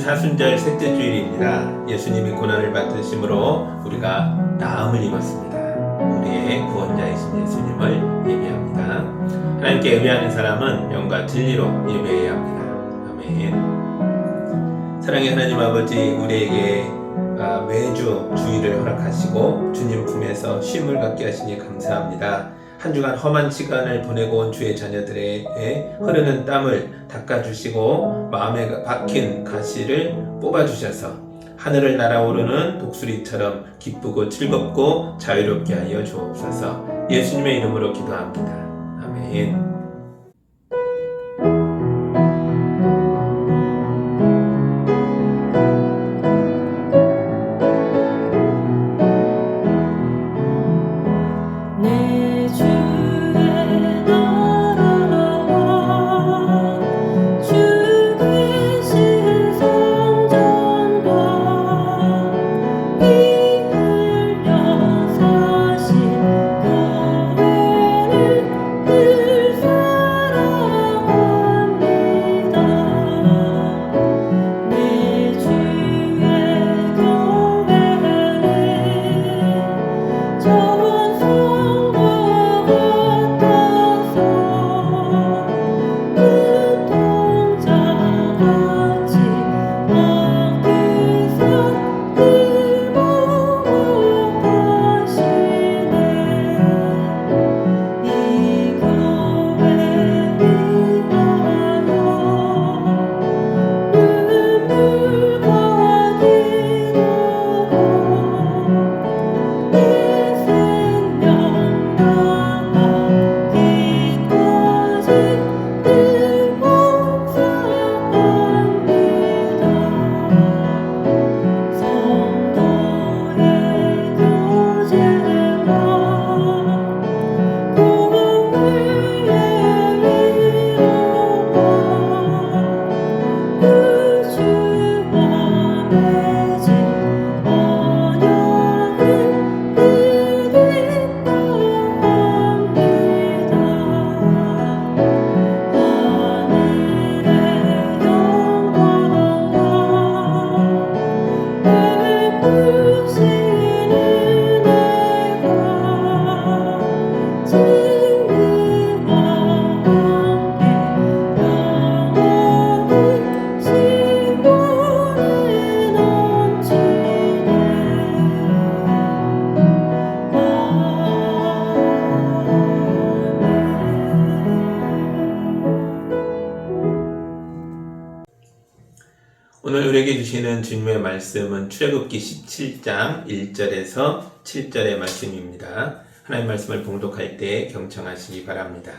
사순절 셋째 주일입니다. 예수님이 고난을 받으심으로 우리가 나음을 입었습니다. 우리의 구원자이신 예수님을 예배합니다. 하나님께 예배하는 사람은 영과 진리로 예배해야 합니다. 아멘. 사랑의 하나님 아버지, 우리에게 매주 주일을 허락하시고 주님 품에서 쉼을 갖게 하시니 감사합니다. 한 주간 험한 시간을 보내고 온 주의 자녀들의 흐르는 땀을 닦아주시고 마음에 박힌 가시를 뽑아주셔서 하늘을 날아오르는 독수리처럼 기쁘고 즐겁고 자유롭게 하여 주옵소서. 예수님의 이름으로 기도합니다. 아멘. 오늘 우리에게 주시는 주님의 말씀은 출애굽기 17장 1절에서 7절의 말씀입니다. 하나님의 말씀을 봉독할 때 경청하시기 바랍니다.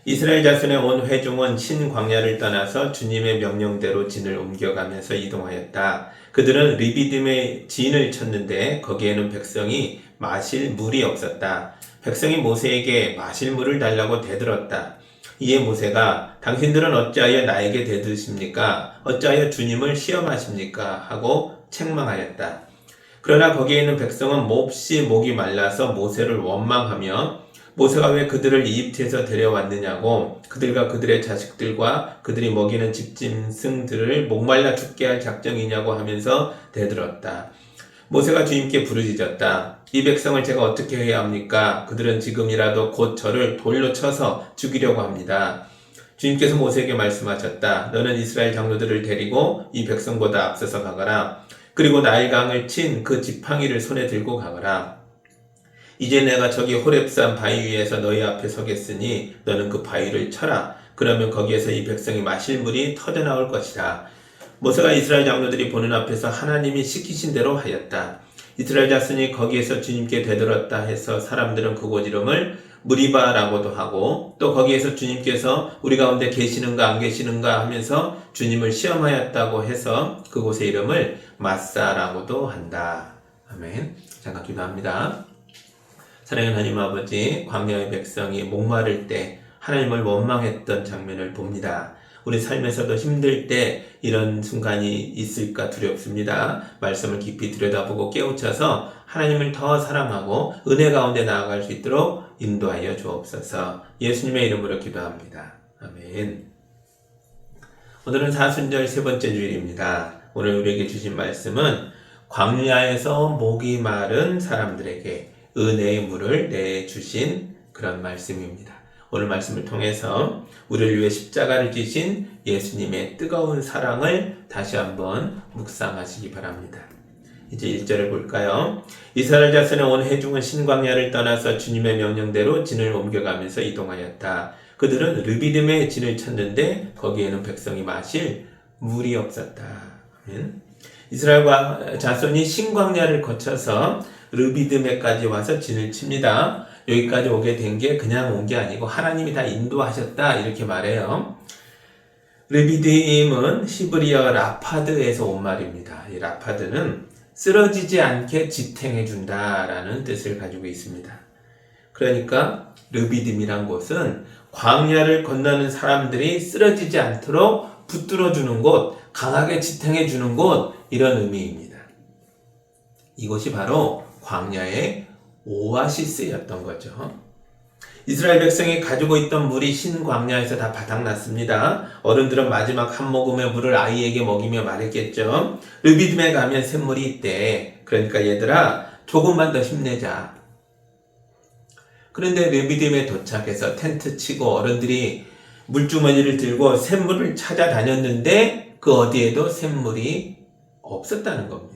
이스라엘 자손의 온 회중은 신광야를 떠나서 주님의 명령대로 진을 옮겨가면서 이동하였다. 그들은 르비딤의 진을 쳤는데 거기에는 백성이 마실 물이 없었다. 백성이 모세에게 마실 물을 달라고 대들었다. 이에 모세가 당신들은 어찌하여 나에게 대드십니까? 어찌하여 주님을 시험하십니까? 하고 책망하였다. 그러나 거기에 있는 백성은 몹시 목이 말라서 모세를 원망하며 모세가 왜 그들을 이집트에서 데려왔느냐고 그들과 그들의 자식들과 그들이 먹이는 집짐승들을 목말라 죽게 할 작정이냐고 하면서 대들었다. 모세가 주님께 부르짖었다. 이 백성을 제가 어떻게 해야 합니까? 그들은 지금이라도 곧 저를 돌로 쳐서 죽이려고 합니다. 주님께서 모세에게 말씀하셨다. 너는 이스라엘 장로들을 데리고 이 백성보다 앞서서 가거라. 그리고 나일강을 친 그 지팡이를 손에 들고 가거라. 이제 내가 저기 호렙산 바위 위에서 너희 앞에 서겠으니 너는 그 바위를 쳐라. 그러면 거기에서 이 백성이 마실 물이 터져나올 것이다. 모세가 이스라엘 장로들이 보는 앞에서 하나님이 시키신 대로 하였다. 이스라엘 자손이 거기에서 주님께 대들었다 해서 사람들은 그곳 이름을 무리바라고도 하고 또 거기에서 주님께서 우리 가운데 계시는가 안 계시는가 하면서 주님을 시험하였다고 해서 그곳의 이름을 마사라고도 한다. 아멘. 잠깐 기도합니다. 사랑하는 하나님 아버지, 광야의 백성이 목마를 때 하나님을 원망했던 장면을 봅니다. 우리 삶에서도 힘들 때 이런 순간이 있을까 두렵습니다. 말씀을 깊이 들여다보고 깨우쳐서 하나님을 더 사랑하고 은혜 가운데 나아갈 수 있도록 인도하여 주옵소서. 예수님의 이름으로 기도합니다. 아멘. 오늘은 사순절 세 번째 주일입니다. 오늘 우리에게 주신 말씀은 광야에서 목이 마른 사람들에게 은혜의 물을 내주신 그런 말씀입니다. 오늘 말씀을 통해서 우리를 위해 십자가를 지신 예수님의 뜨거운 사랑을 다시 한번 묵상하시기 바랍니다. 이제 1절을 볼까요? 이스라엘 자손의 온 회중은 신광야를 떠나서 주님의 명령대로 진을 옮겨가면서 이동하였다. 그들은 르비딤의 진을 찾는데 거기에는 백성이 마실 물이 없었다. 이스라엘 자손이 신광야를 거쳐서 르비딤에까지 와서 진을 칩니다. 여기까지 오게 된 게 그냥 온 게 아니고 하나님이 다 인도하셨다 이렇게 말해요. 르비딤은 히브리어 라파드에서 온 말입니다. 이 라파드는 쓰러지지 않게 지탱해 준다라는 뜻을 가지고 있습니다. 그러니까 르비딤이란 곳은 광야를 건너는 사람들이 쓰러지지 않도록 붙들어 주는 곳, 강하게 지탱해 주는 곳, 이런 의미입니다. 이곳이 바로 광야의 오아시스였던 거죠. 이스라엘 백성이 가지고 있던 물이 신광야에서 다 바닥났습니다. 어른들은 마지막 한 모금의 물을 아이에게 먹이며 말했겠죠. 르비딤에 가면 샘물이 있대. 그러니까 얘들아 조금만 더 힘내자. 그런데 르비딤에 도착해서 텐트 치고 어른들이 물주머니를 들고 샘물을 찾아다녔는데 그 어디에도 샘물이 없었다는 겁니다.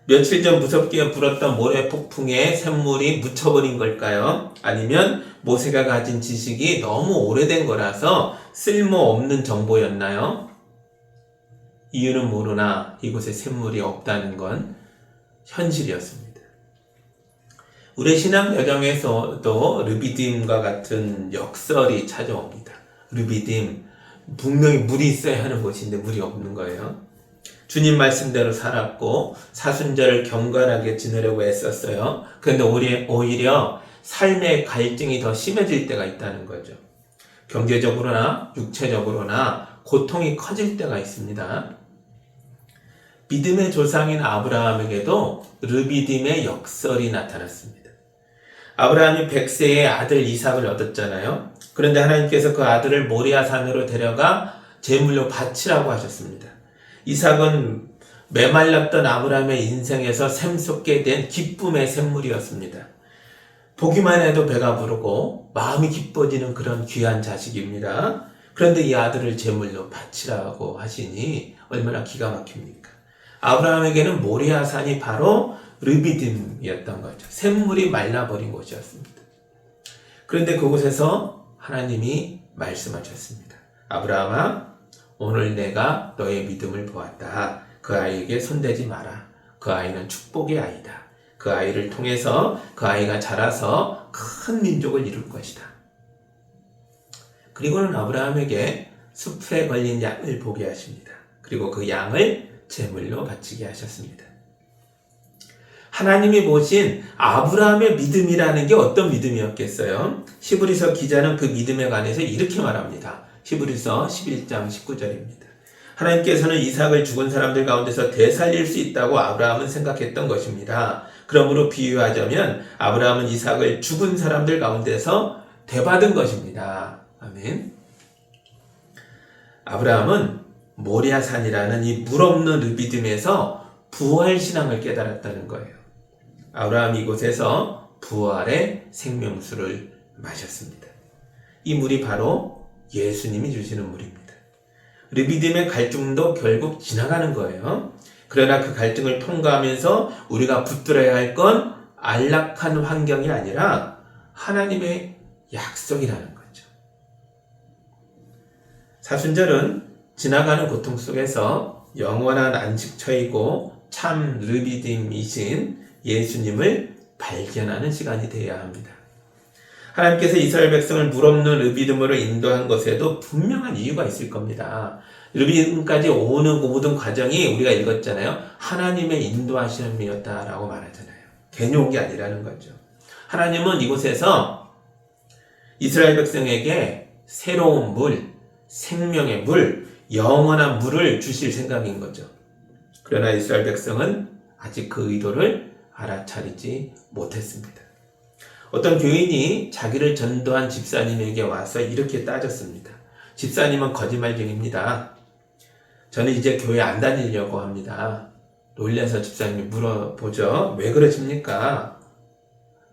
며칠 전 무섭게 불었던 모래 폭풍에 샘물이 묻혀버린 걸까요? 아니면 모세가 가진 지식이 너무 오래된 거라서 쓸모없는 정보였나요? 이유는 모르나 이곳에 샘물이 없다는 건 현실이었습니다. 우리 신앙 여정에서도 르비딤과 같은 역설이 찾아옵니다. 르비딤, 분명히 물이 있어야 하는 곳인데 물이 없는 거예요. 주님 말씀대로 살았고 사순절을 경건하게 지내려고 애썼어요. 그런데 오히려 삶의 갈증이 더 심해질 때가 있다는 거죠. 경제적으로나 육체적으로나 고통이 커질 때가 있습니다. 믿음의 조상인 아브라함에게도 르비딤의 역설이 나타났습니다. 아브라함이 100세에 아들 이삭을 얻었잖아요. 그런데 하나님께서 그 아들을 모리아산으로 데려가 제물로 바치라고 하셨습니다. 이삭은 메말랐던 아브라함의 인생에서 샘솟게 된 기쁨의 샘물이었습니다. 보기만 해도 배가 부르고 마음이 기뻐지는 그런 귀한 자식입니다. 그런데 이 아들을 제물로 바치라고 하시니 얼마나 기가 막힙니까? 아브라함에게는 모리아산이 바로 르비딤이었던 거죠. 샘물이 말라버린 곳이었습니다. 그런데 그곳에서 하나님이 말씀하셨습니다. 아브라함아, 오늘 내가 너의 믿음을 보았다. 그 아이에게 손대지 마라. 그 아이는 축복의 아이다. 그 아이를 통해서 그 아이가 자라서 큰 민족을 이룰 것이다. 그리고는 아브라함에게 숲에 걸린 양을 보게 하십니다. 그리고 그 양을 제물로 바치게 하셨습니다. 하나님이 보신 아브라함의 믿음이라는 게 어떤 믿음이었겠어요? 히브리서 기자는 그 믿음에 관해서 이렇게 말합니다. 히브리서 11장 19절입니다. 하나님께서는 이삭을 죽은 사람들 가운데서 되살릴 수 있다고 아브라함은 생각했던 것입니다. 그러므로 비유하자면 아브라함은 이삭을 죽은 사람들 가운데서 되받은 것입니다. 아멘. 아브라함은 모리아산이라는 이 물 없는 르비딤에서 부활 신앙을 깨달았다는 거예요. 아브라함이 이곳에서 부활의 생명수를 마셨습니다. 이 물이 바로 예수님이 주시는 물입니다. 르비딤의 갈증도 결국 지나가는 거예요. 그러나 그 갈증을 통과하면서 우리가 붙들어야 할 건 안락한 환경이 아니라 하나님의 약속이라는 거죠. 사순절은 지나가는 고통 속에서 영원한 안식처이고 참 르비딤이신 예수님을 발견하는 시간이 되어야 합니다. 하나님께서 이스라엘 백성을 물 없는 르비딤으로 인도한 것에도 분명한 이유가 있을 겁니다. 르비딤까지 오는 모든 과정이 우리가 읽었잖아요. 하나님의 인도하심이었다라고 말하잖아요. 괜히 온 게 아니라는 거죠. 하나님은 이곳에서 이스라엘 백성에게 새로운 물, 생명의 물, 영원한 물을 주실 생각인 거죠. 그러나 이스라엘 백성은 아직 그 의도를 알아차리지 못했습니다. 어떤 교인이 자기를 전도한 집사님에게 와서 이렇게 따졌습니다. 집사님은 거짓말쟁입니다. 저는 이제 교회 안 다니려고 합니다. 놀려서 집사님이 물어보죠. 왜 그러십니까?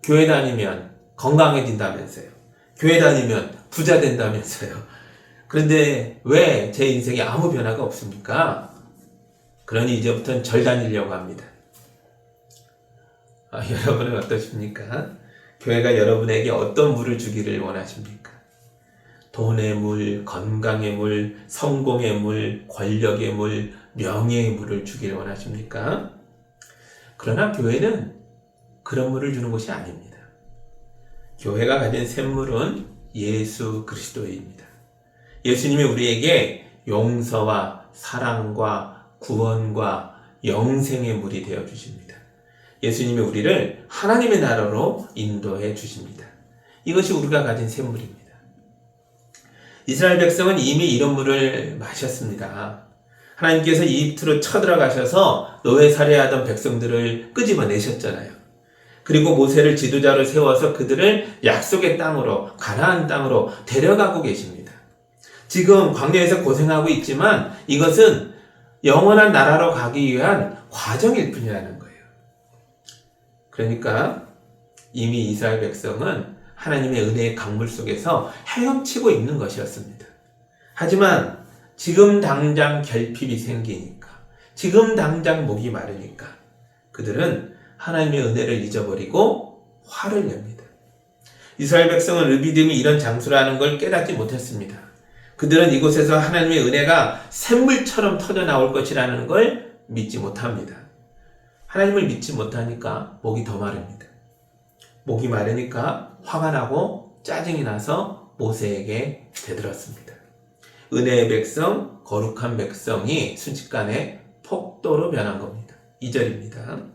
교회 다니면 건강해진다면서요. 교회 다니면 부자 된다면서요. 그런데 왜 제 인생에 아무 변화가 없습니까? 그러니 이제부터는 절 다니려고 합니다. 여러분은 어떠십니까? 교회가 여러분에게 어떤 물을 주기를 원하십니까? 돈의 물, 건강의 물, 성공의 물, 권력의 물, 명예의 물을 주기를 원하십니까? 그러나 교회는 그런 물을 주는 곳이 아닙니다. 교회가 가진 샘물은 예수 그리스도입니다. 예수님이 우리에게 용서와 사랑과 구원과 영생의 물이 되어 주십니다. 예수님이 우리를 하나님의 나라로 인도해 주십니다. 이것이 우리가 가진 샘물입니다. 이스라엘 백성은 이미 이런 물을 마셨습니다. 하나님께서 이집트로 쳐들어가셔서 노예 살해하던 백성들을 끄집어내셨잖아요. 그리고 모세를 지도자로 세워서 그들을 약속의 땅으로, 가나안 땅으로 데려가고 계십니다. 지금 광야에서 고생하고 있지만 이것은 영원한 나라로 가기 위한 과정일 뿐이라는 거예요. 그러니까 이미 이스라엘 백성은 하나님의 은혜의 강물 속에서 헤엄치고 있는 것이었습니다. 하지만 지금 당장 결핍이 생기니까, 지금 당장 목이 마르니까 그들은 하나님의 은혜를 잊어버리고 화를 냅니다. 이스라엘 백성은 르비딤이 이런 장소라는 걸 깨닫지 못했습니다. 그들은 이곳에서 하나님의 은혜가 샘물처럼 터져나올 것이라는 걸 믿지 못합니다. 하나님을 믿지 못하니까 목이 더 마릅니다. 목이 마르니까 화가 나고 짜증이 나서 모세에게 대들었습니다. 은혜의 백성, 거룩한 백성이 순식간에 폭도로 변한 겁니다. 2절입니다.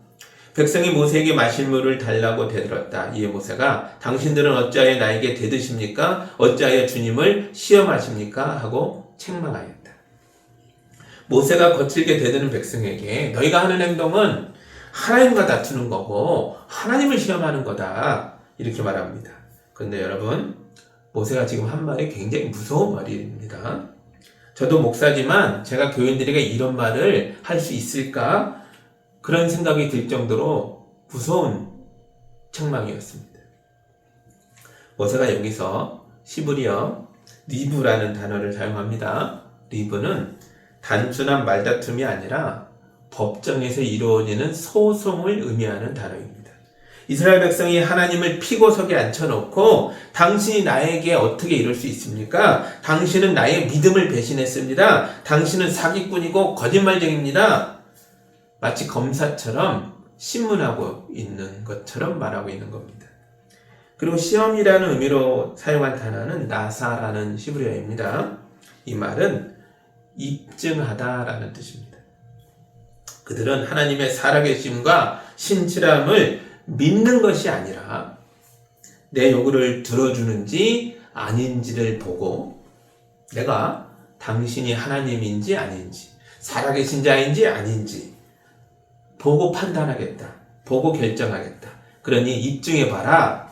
백성이 모세에게 마실 물을 달라고 대들었다. 이에 모세가 당신들은 어찌하여 나에게 대드십니까? 어찌하여 주님을 시험하십니까? 하고 책망하였다. 모세가 거칠게 대드는 백성에게 너희가 하는 행동은 하나님과 다투는 거고 하나님을 시험하는 거다. 이렇게 말합니다. 그런데 여러분, 모세가 지금 한 말이 굉장히 무서운 말입니다. 저도 목사지만 제가 교인들에게 이런 말을 할 수 있을까? 그런 생각이 들 정도로 무서운 책망이었습니다. 모세가 여기서 시브리어 리브라는 단어를 사용합니다. 리브는 단순한 말다툼이 아니라 법정에서 이루어지는 소송을 의미하는 단어입니다. 이스라엘 백성이 하나님을 피고석에 앉혀놓고 당신이 나에게 어떻게 이럴 수 있습니까? 당신은 나의 믿음을 배신했습니다. 당신은 사기꾼이고 거짓말쟁입니다. 마치 검사처럼 신문하고 있는 것처럼 말하고 있는 겁니다. 그리고 시험이라는 의미로 사용한 단어는 나사라는 히브리어입니다. 이 말은 입증하다라는 뜻입니다. 그들은 하나님의 살아계심과 신실함을 믿는 것이 아니라 내 요구를 들어주는지 아닌지를 보고 내가 당신이 하나님인지 아닌지 살아계신 자인지 아닌지 보고 판단하겠다. 보고 결정하겠다. 그러니 입증해봐라.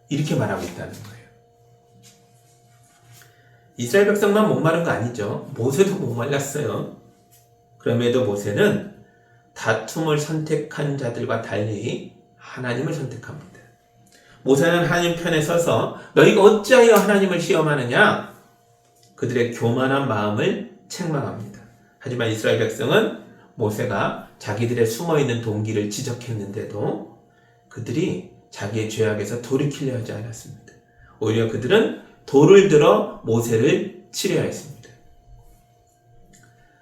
이렇게 말하고 있다는 거예요. 이스라엘 백성만 목마른 거 아니죠. 모세도 목말랐어요. 그럼에도 모세는 다툼을 선택한 자들과 달리 하나님을 선택합니다. 모세는 하나님 편에 서서 너희가 어찌하여 하나님을 시험하느냐? 그들의 교만한 마음을 책망합니다. 하지만 이스라엘 백성은 모세가 자기들의 숨어있는 동기를 지적했는데도 그들이 자기의 죄악에서 돌이키려 하지 않았습니다. 오히려 그들은 돌을 들어 모세를 치려했습니다.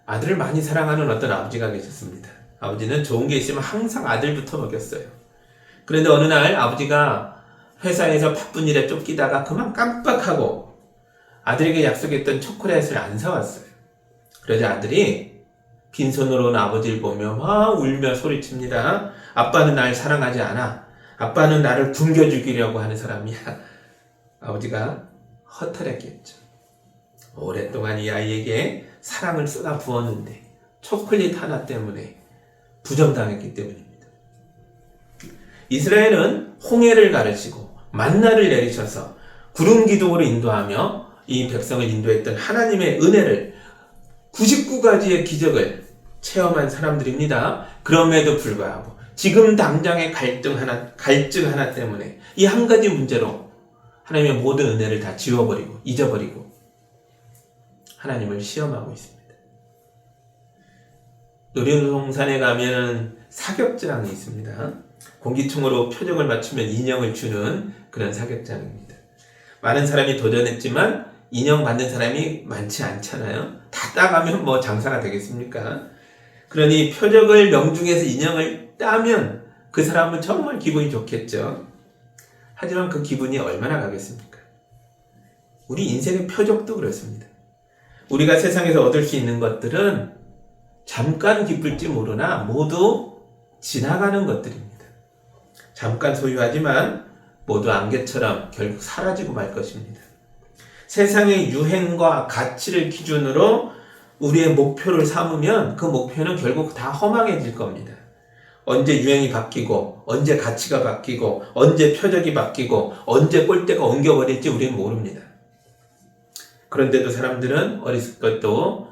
아들을 많이 사랑하는 어떤 아버지가 계셨습니다. 아버지는 좋은 게 있으면 항상 아들부터 먹였어요. 그런데 어느 날 아버지가 회사에서 바쁜 일에 쫓기다가 그만 깜빡하고 아들에게 약속했던 초콜릿을 안 사왔어요. 그러자 아들이 빈손으로 온 아버지를 보며 막 울며 소리칩니다. 아빠는 날 사랑하지 않아. 아빠는 나를 굶겨 죽이려고 하는 사람이야. 아버지가 허탈했겠죠. 오랫동안 이 아이에게 사랑을 쏟아 부었는데 초콜릿 하나 때문에 부정당했기 때문입니다. 이스라엘은 홍해를 가르치고 만나를 내리셔서 구름 기둥으로 인도하며 이 백성을 인도했던 하나님의 은혜를 99가지의 기적을 체험한 사람들입니다. 그럼에도 불구하고 지금 당장의 갈등 하나 때문에 이 한 가지 문제로 하나님의 모든 은혜를 다 지워버리고 잊어버리고 하나님을 시험하고 있습니다. 놀이동산에 가면 사격장이 있습니다. 공기총으로 표적을 맞추면 인형을 주는 그런 사격장입니다. 많은 사람이 도전했지만 인형 받는 사람이 많지 않잖아요. 다 따가면 뭐 장사가 되겠습니까? 그러니 표적을 명중해서 인형을 따면 그 사람은 정말 기분이 좋겠죠. 하지만 그 기분이 얼마나 가겠습니까? 우리 인생의 표적도 그렇습니다. 우리가 세상에서 얻을 수 있는 것들은 잠깐 기쁠지 모르나 모두 지나가는 것들입니다. 잠깐 소유하지만 모두 안개처럼 결국 사라지고 말 것입니다. 세상의 유행과 가치를 기준으로 우리의 목표를 삼으면 그 목표는 결국 다 허망해질 겁니다. 언제 유행이 바뀌고 언제 가치가 바뀌고 언제 표적이 바뀌고 언제 꼴대가 옮겨버릴지 우리는 모릅니다. 그런데도 사람들은 어렸을 것도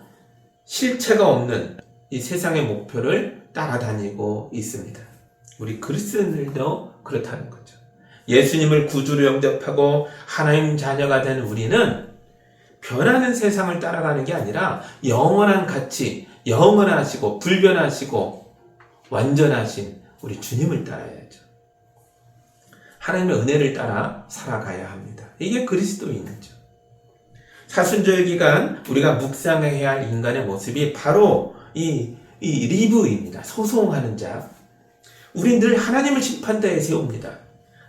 실체가 없는 이 세상의 목표를 따라다니고 있습니다. 우리 그리스도인들도 그렇다는 거죠. 예수님을 구주로 영접하고 하나님 자녀가 된 우리는 변하는 세상을 따라가는 게 아니라 영원한 가치, 영원하시고 불변하시고 완전하신 우리 주님을 따라야죠. 하나님의 은혜를 따라 살아가야 합니다. 이게 그리스도인이죠. 사순절 기간 우리가 묵상해야 할 인간의 모습이 바로 이 리브입니다. 소송하는 자. 우리 늘 하나님을 심판대에 세웁니다.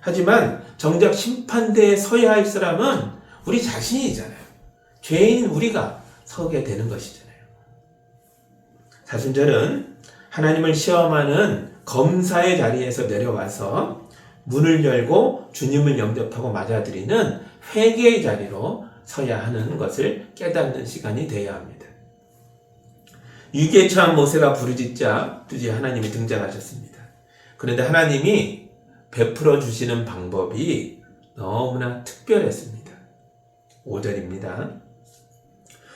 하지만 정작 심판대에 서야 할 사람은 우리 자신이잖아요. 죄인 우리가 서게 되는 것이잖아요. 사순절은 하나님을 시험하는 검사의 자리에서 내려와서 문을 열고 주님을 영접하고 맞아들이는 회개의 자리로 서야 하는 것을 깨닫는 시간이 되어야 합니다. 위기에 처한 모세가 부르짖자 드디어 하나님이 등장하셨습니다. 그런데 하나님이 베풀어 주시는 방법이 너무나 특별했습니다. 5절입니다.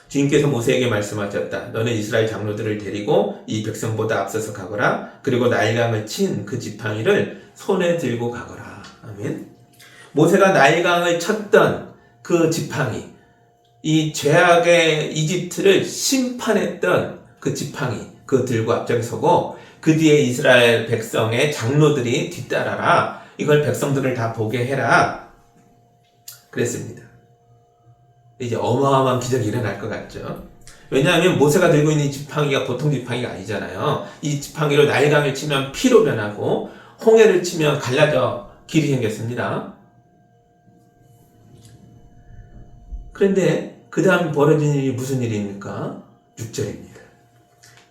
주님께서 모세에게 말씀하셨다. 너는 이스라엘 장로들을 데리고 이 백성보다 앞서서 가거라. 그리고 나일강을 친 그 지팡이를 손에 들고 가거라. 아멘. 모세가 나일강을 쳤던 그 지팡이, 이 죄악의 이집트를 심판했던 그 지팡이, 그 들고 앞장서고 그 뒤에 이스라엘 백성의 장로들이 뒤따라라. 이걸 백성들을 다 보게 해라. 그랬습니다. 이제 어마어마한 기적이 일어날 것 같죠. 왜냐하면 모세가 들고 있는 이 지팡이가 보통 지팡이가 아니잖아요. 이 지팡이로 나일강을 치면 피로 변하고 홍해를 치면 갈라져 길이 생겼습니다. 그런데 그 다음 벌어진 일이 무슨 일입니까? 6절입니다.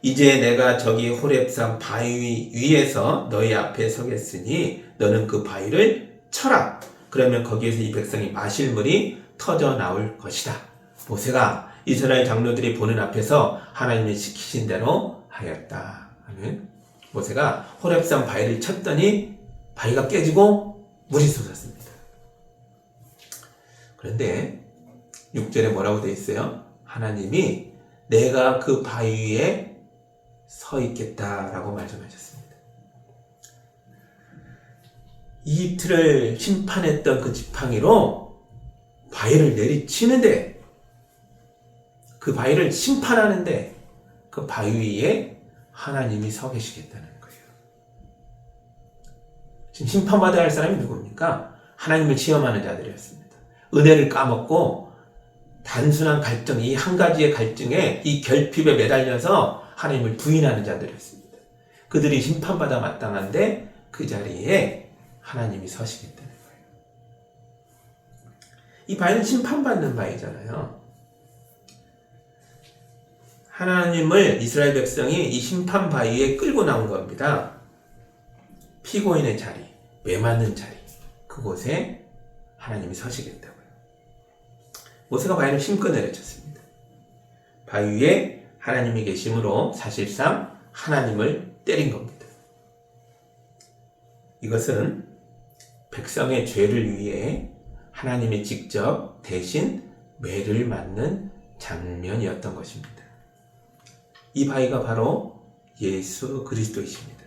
이제 내가 저기 호렙산 바위 위에서 너희 앞에 서겠으니 너는 그 바위를 쳐라. 그러면 거기에서 이 백성이 마실 물이 터져 나올 것이다. 모세가 이스라엘 장로들이 보는 앞에서 하나님이 시키신 대로 하였다. 아멘. 모세가 호렙산 바위를 쳤더니 바위가 깨지고 물이 쏟았습니다. 그런데 6절에 뭐라고 되어 있어요? 하나님이 내가 그 바위 위에 서 있겠다라고 말씀하셨습니다. 이집트를 심판했던 그 지팡이로 바위를 내리치는데, 그 바위를 심판하는데 그 바위 위에 하나님이 서 계시겠다는 거예요. 지금 심판받아야 할 사람이 누굽니까? 하나님을 시험하는 자들이었습니다. 은혜를 까먹고 단순한 갈등, 이 한 가지의 갈등에 이 결핍에 매달려서 하나님을 부인하는 자들이었습니다. 그들이 심판받아 마땅한데 그 자리에 하나님이 서시겠다는 거예요. 이 바위는 심판받는 바위잖아요. 하나님을 이스라엘 백성이 이 심판 바위에 끌고 나온 겁니다. 피고인의 자리, 매맞는 자리, 그곳에 하나님이 서시겠다고요. 모세가 바위를 힘껏 내려쳤습니다. 바위 위에 하나님이 계심으로 사실상 하나님을 때린 겁니다. 이것은 백성의 죄를 위해 하나님이 직접 대신 매를 맞는 장면이었던 것입니다. 이 바위가 바로 예수 그리스도이십니다.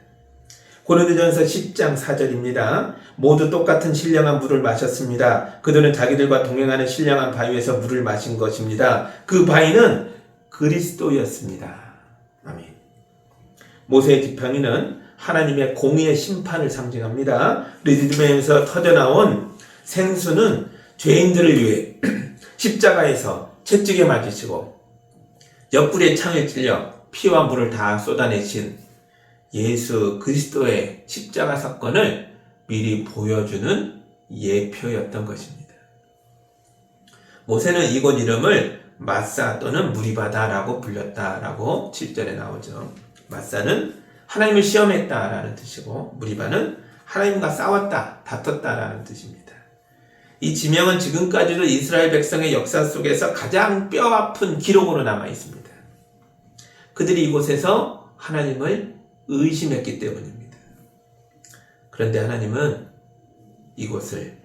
고린도전서 10장 4절입니다. 모두 똑같은 신령한 물을 마셨습니다. 그들은 자기들과 동행하는 신령한 바위에서 물을 마신 것입니다. 그 바위는 그리스도였습니다. 아멘. 모세의 지팡이는 하나님의 공의의 심판을 상징합니다. 르디즘에서 터져나온 생수는 죄인들을 위해 십자가에서 채찍에 맞으시고 옆구리에 창을 찔려 피와 물을 다 쏟아내신 예수 그리스도의 십자가 사건을 미리 보여주는 예표였던 것입니다. 모세는 이곳 이름을 마사 또는 무리바다라고 불렸다라고 7절에 나오죠. 마사는 하나님을 시험했다라는 뜻이고 무리바는 하나님과 싸웠다, 다퉜다라는 뜻입니다. 이 지명은 지금까지도 이스라엘 백성의 역사 속에서 가장 뼈아픈 기록으로 남아 있습니다. 그들이 이곳에서 하나님을 의심했기 때문입니다. 그런데 하나님은 이곳을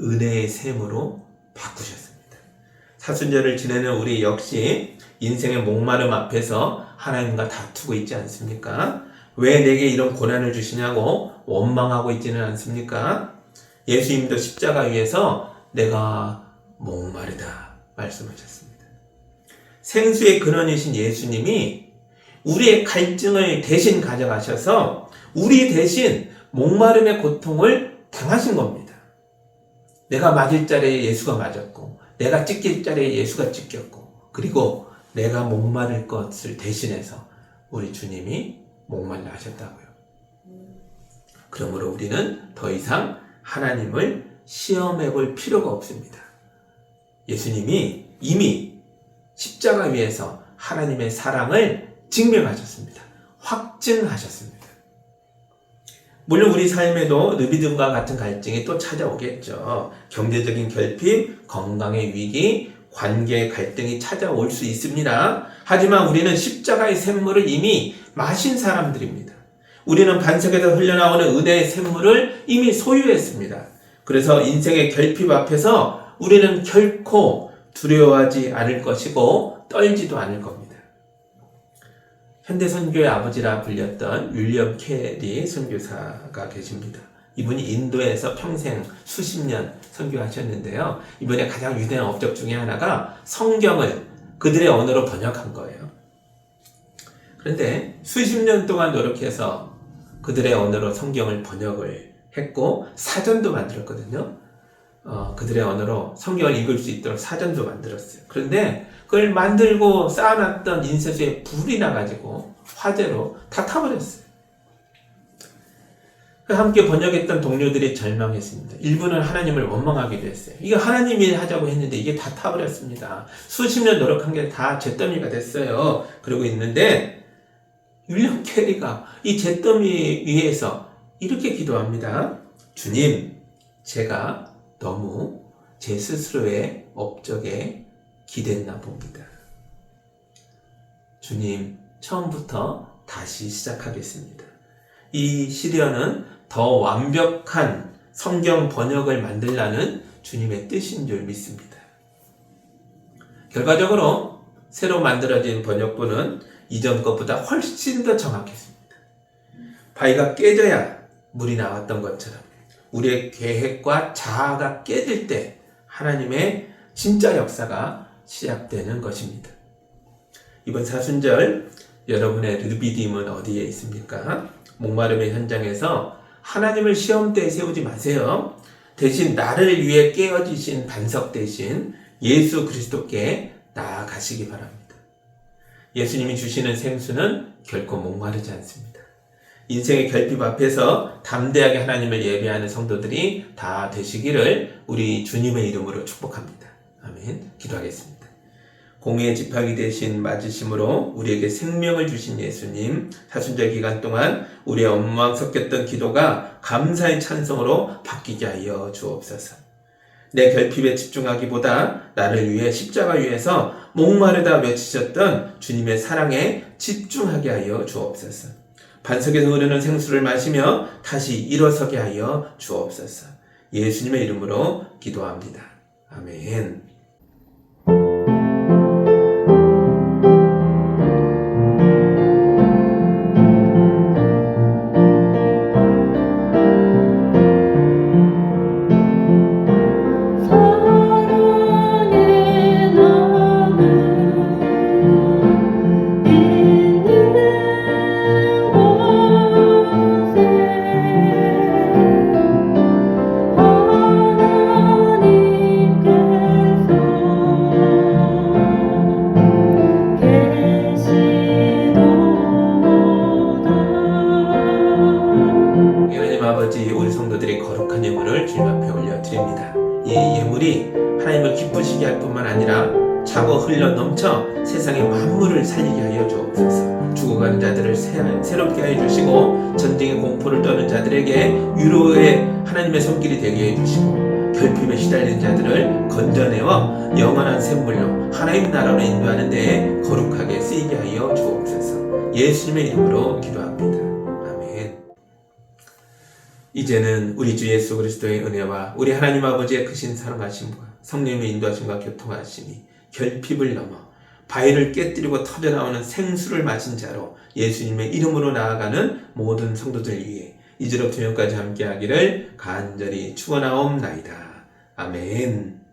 은혜의 샘으로 바꾸셨습니다. 사순절을 지내는 우리 역시 인생의 목마름 앞에서 하나님과 다투고 있지 않습니까? 왜 내게 이런 고난을 주시냐고 원망하고 있지는 않습니까? 예수님도 십자가 위에서 내가 목마르다 말씀하셨습니다. 생수의 근원이신 예수님이 우리의 갈증을 대신 가져가셔서 우리 대신 목마름의 고통을 당하신 겁니다. 내가 맞을 자리에 예수가 맞았고 내가 찢길 자리에 예수가 찢겼고 그리고 내가 목마를 것을 대신해서 우리 주님이 목말라 하셨다고요. 그러므로 우리는 더 이상 하나님을 시험해 볼 필요가 없습니다. 예수님이 이미 십자가 위에서 하나님의 사랑을 증명하셨습니다. 확증하셨습니다. 물론 우리 삶에도 르비딤과 같은 갈증이 또 찾아오겠죠. 경제적인 결핍, 건강의 위기, 관계의 갈등이 찾아올 수 있습니다. 하지만 우리는 십자가의 샘물을 이미 마신 사람들입니다. 우리는 반석에서 흘러나오는 은혜의 샘물을 이미 소유했습니다. 그래서 인생의 결핍 앞에서 우리는 결코 두려워하지 않을 것이고 떨지도 않을 겁니다. 현대선교의 아버지라 불렸던 윌리엄 캐리 선교사가 계십니다. 이분이 인도에서 평생 수십 년 선교하셨는데요. 이분의 가장 위대한 업적 중에 하나가 성경을 그들의 언어로 번역한 거예요. 그런데 수십 년 동안 노력해서 그들의 언어로 성경을 번역을 했고 사전도 만들었거든요. 그들의 언어로 성경을 읽을 수 있도록 사전도 만들었어요. 그런데 그걸 만들고 쌓아놨던 인쇄소에 불이 나가지고 화재로 다 타버렸어요. 함께 번역했던 동료들이 절망했습니다. 일부는 하나님을 원망하기도 했어요. 이거 하나님이 하자고 했는데 이게 다 타버렸습니다. 수십 년 노력한 게 다 잿더미가 됐어요. 그러고 있는데 윌리엄 캐리가 이 잿더미 위에서 이렇게 기도합니다. 주님, 제가 너무 제 스스로의 업적에 기댔나 봅니다. 주님, 처음부터 다시 시작하겠습니다. 이 시련은 더 완벽한 성경 번역을 만들라는 주님의 뜻인 줄 믿습니다. 결과적으로 새로 만들어진 번역본은 이전 것보다 훨씬 더 정확했습니다. 바위가 깨져야 물이 나왔던 것처럼 우리의 계획과 자아가 깨질 때 하나님의 진짜 역사가 시작되는 것입니다. 이번 사순절 여러분의 르비딤은 어디에 있습니까? 목마름의 현장에서 하나님을 시험대에 세우지 마세요. 대신 나를 위해 깨어지신 반석 대신 예수 그리스도께 나아가시기 바랍니다. 예수님이 주시는 생수는 결코 목마르지 않습니다. 인생의 결핍 앞에서 담대하게 하나님을 예배하는 성도들이 다 되시기를 우리 주님의 이름으로 축복합니다. 아멘. 기도하겠습니다. 공의의 지팡이 대신 맞으심으로 우리에게 생명을 주신 예수님, 사순절 기간 동안 우리의 엉망 섞였던 기도가 감사의 찬송으로 바뀌게 하여 주옵소서. 내 결핍에 집중하기보다 나를 위해 십자가 위에서 목마르다 외치셨던 주님의 사랑에 집중하게 하여 주옵소서. 반석에서 흐르는 생수를 마시며 다시 일어서게 하여 주옵소서. 예수님의 이름으로 기도합니다. 아멘. 예물이 하나님을 기쁘시게 할 뿐만 아니라 차고 흘러 넘쳐 세상의 만물을 살리게 하여 주옵소서. 죽어가는 자들을 새롭게 하여 주시고 전쟁의 공포를 떠는 자들에게 위로의 하나님의 손길이 되게 해주시고 결핍에 시달리는 자들을 건져내어 영원한 샘물로 하나님 나라로 인도하는 데에 거룩하게 쓰이게 하여 주옵소서. 예수님의 이름으로 기도합니다. 아멘. 이제는 우리 주 예수 그리스도의 은혜와 우리 하나님 아버지의 크신 사랑하심과 성령의 인도하심과 교통하심이 결핍을 넘어 바위를 깨뜨리고 터져나오는 생수를 마신 자로 예수님의 이름으로 나아가는 모든 성도들 위해 이제로부터 영까지 함께하기를 간절히 축원하옵나이다. 아멘.